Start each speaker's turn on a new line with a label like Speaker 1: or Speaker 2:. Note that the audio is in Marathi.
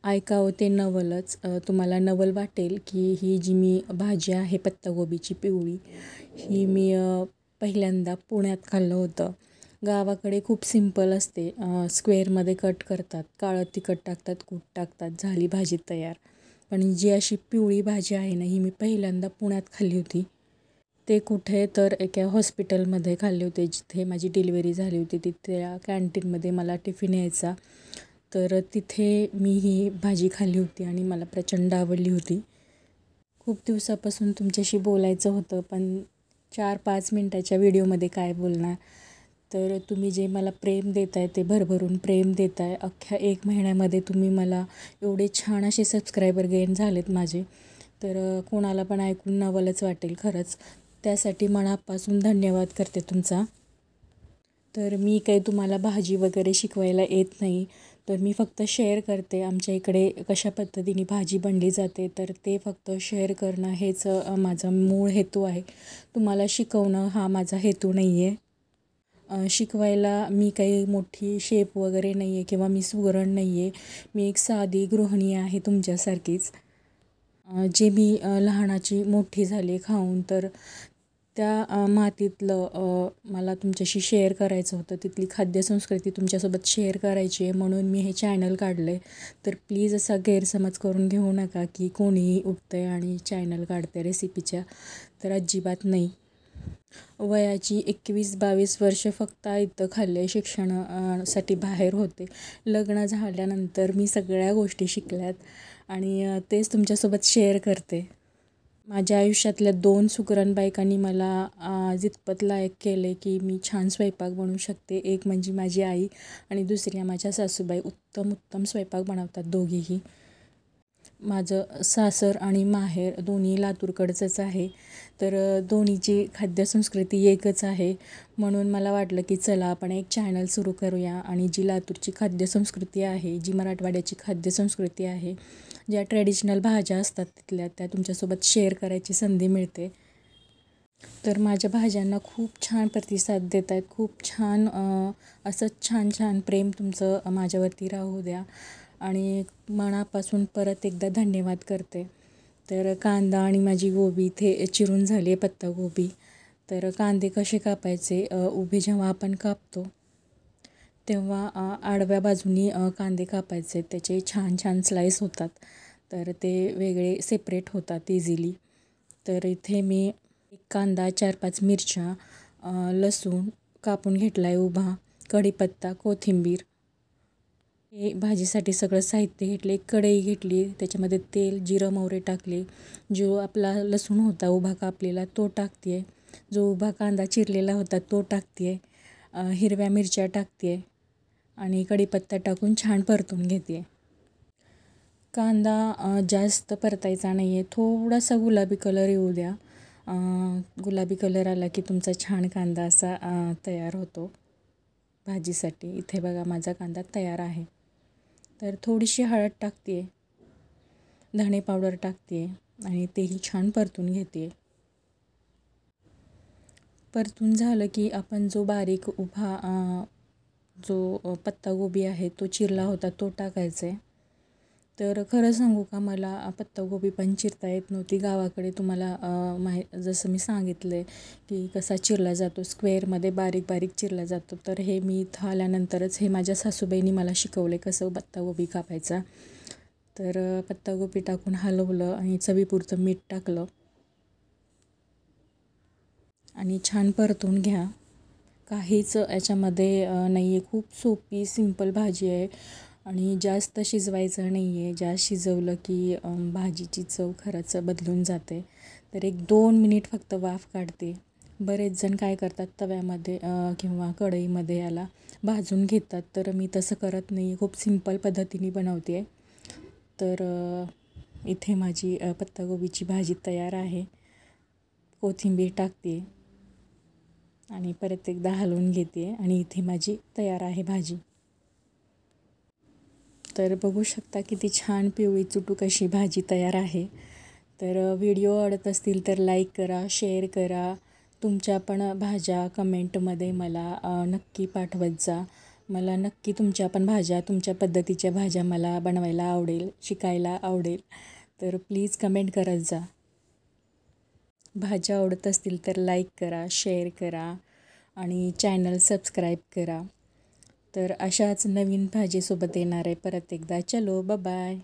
Speaker 1: ऐकावं ते नवलच. तुम्हाला नवल वाटेल की ही जी मी भाजी आहे पत्ताकोबीची पिवळी, ही मी पहिल्यांदा पुण्यात खाल्लं होतं. गावाकडे खूप सिंपल असते. स्क्वेअरमध्ये कट करतात, काळं तिखट टाकतात, कूट टाकतात, झाली भाजी तयार. पण जी अशी पिवळी भाजी आहे ना, ही मी पहिल्यांदा पुण्यात खाल्ली होती. ते कुठे तर एका हॉस्पिटलमध्ये खाल्ले होते, जिथे माझी डिलिव्हरी झाली होती. तिथे कॅन्टीनमध्ये मला टिफिन यायचा, तर तिथे मी ही भाजी खाल्ली होती आणि मला प्रचंड आवडली होती. खूप दिवसापासून तुमच्याशी बोलायचं होतं, पण 4-5 मिनटाच्या व्हिडिओमध्ये काय बोलणार. तर तुम्ही जे मला प्रेम देताय ते भरभरून प्रेम देताय. अख्ख्या 1 महिन्यामध्ये तुम्ही मला एवढे छान असे सबस्क्रायबर गेन झालेत माझे. तर कोणाला पण ऐकून नवलच वाटेल खरंच. त्यासाठी मनापासून धन्यवाद करते तुमचा. तर मी काही तुम्हाला भाजी वगैरे शिकवायला येत नाही, तर मी फक्त शेअर करते आमच्या इकडे कशा पद्धतीने भाजी बनली जाते. तर ते फक्त शेअर करणं हेच माझा मूळ हेतू आहे. तुम्हाला शिकवणं हा माझा हेतू नाही आहे. शिकवायला मी काही मोठी शेफ वगैरे नाही आहे किंवा मी सुगरण नाही आहे. मी एक साधी गृहिणी आहे तुमच्यासारखीच. जे मी लहानाची मोठी झाले खाऊन, तर त्या मातीतलं मला तुमच्याशी शेअर करायचं होतं. तिथली खाद्यसंस्कृती तुमच्यासोबत शेअर करायची आहे, म्हणून मी हे चॅनल काढलं आहे. तर प्लीज असा गैरसमज करून घेऊ नका की कोणीही उठतं आहे आणि चॅनल काढते रेसिपीच्या. तर अजिबात नाही. वयाची 21-22 वर्ष फक्त इथं खाल्ले. शिक्षणासाठी बाहेर होते. लग्न झाल्यानंतर मी सगळ्या गोष्टी शिकल्यात आणि तेच तुमच्यासोबत शेअर करते. माझ्या आयुष्यातल्या 2 सुगरण बायकांनी मला जितपत लायक केले की मी छान स्वयंपाक बनवू शकते. एक म्हणजे माझी आई आणि दुसऱ्या माझ्या सासूबाई. उत्तम स्वयंपाक बनवतात दोघीही. माझं सासर आणि माहेर दोन्ही लातूरकडचंच आहे. तर दोन्हीची खाद्यसंस्कृती एकच आहे. म्हणून मला वाटलं की चला आपण एक चॅनल सुरू करूया आणि जी लातूरची खाद्यसंस्कृती आहे, जी मराठवाड्याची खाद्यसंस्कृती आहे, ज्या ट्रेडिशनल भाज्या असतात तिथल्या, त्या तुमच्यासोबत शेअर करायची संधी मिळते. तर माझ्या भाज्यांना खूप छान प्रतिसाद देत आहेत. खूप छान असंच छान प्रेम तुमचं माझ्यावरती राहू द्या आणि मनापासून परत एकदा धन्यवाद करते. तर कांदा आणि माझी गोबी इथे चिरून झाली आहे, पत्ताकोबी. तर कांदे कसे कापायचे, उभे जेव्हा आपण कापतो तेव्हा आडव्या बाजूनी कांदे कापायचे. त्याचे छान स्लाईस होतात, तर ते वेगळे सेपरेट होतात इझिली. तर इथे मी एक कांदा, 4-5 मिरच्या, लसूण कापून घेतला आहे उभा, कढीपत्ता, कोथिंबीर, हे भाजीसाठी सगळं साहित्य घेतले. एक कढई घेतली, त्याच्यामध्ये तेल, जिरं, मोहरी टाकले. जो आपला लसूण होता उभा कापलेला तो टाकते आहे. जो उभा कांदा चिरलेला होता तो टाकते आहे. हिरव्या मिरच्या टाकते आहे आणि कढीपत्ता टाकून छान परतून घेते आहे. कांदा जास्त परतायचा नाही आहे, थोडासा गुलाबी कलर येऊ द्या. गुलाबी कलर आला की तुमचा छान कांदा असा तयार होतो भाजीसाठी. इथे बघा माझा कांदा तयार आहे. तर थोडीशी हळद टाकते आहे, धणे पावडर टाकते आहे आणि तेही छान परतून घेते आहे. परतून झालं की आपण जो बारीक उभा जो पत्ताकोबी आहे तो चिरला होता तो टाकायचा आहे. तर खरं सांगू का, मला पत्ताकोबी पण चिरता येत नव्हती. गावाकडे तुम्हाला जसं मी सांगितलं आहे की कसा चिरला जातो, स्क्वेअरमध्ये बारीक चिरला जातो. तर हे मी इथं आल्यानंतरच हे माझ्या सासूबाईंनी मला शिकवले कसं पत्ताकोबी कापायचा. तर पत्ताकोबी टाकून हलवलं आणि चवीपुरतं मीठ टाकलं आणि छान परतून घ्या. काहीच याच्यामध्ये नाही आहे. खूप सोपी सिंपल भाजी आहे आणि जास्त शिजवायचं नाही आहे. जास्त शिजवलं की भाजीची चव खरंच बदलून जाते. तर 1-2 मिनिट फक्त वाफ काढते. बरेच जण काय करतात, तव्यामध्ये किंवा कढईमध्ये याला भाजून घेतात. तर मी तसं करत नाही, खूप सिंपल पद्धतीने बनवते आहे. तर इथे माझी पत्ताकोबीची भाजी तयार आहे. कोथिंबीर टाकते आणि परत एकदा हलवून घेते आणि इथे माझी तयार आहे भाजी. तर बघू शकता किती छान पिवळी चुटूक अशी भाजी तयार आहे. तर व्हिडिओ आवडत असतील तर लाईक करा, शेअर करा. तुमच्या पण भाज्या कमेंटमध्ये मला नक्की पाठवत जा. मला नक्की तुमच्या पण भाज्या, तुमच्या पद्धतीच्या भाज्या मला बनवायला आवडेल, शिकायला आवडेल. तर प्लीज कमेंट करत जा. भाज्या आवडत असतील तर लाईक करा, शेअर करा आणि चॅनल सबस्क्राईब करा. तर अशाच नवीन भाजीसोबत येणार आहे परत एकदा. चलो बाय.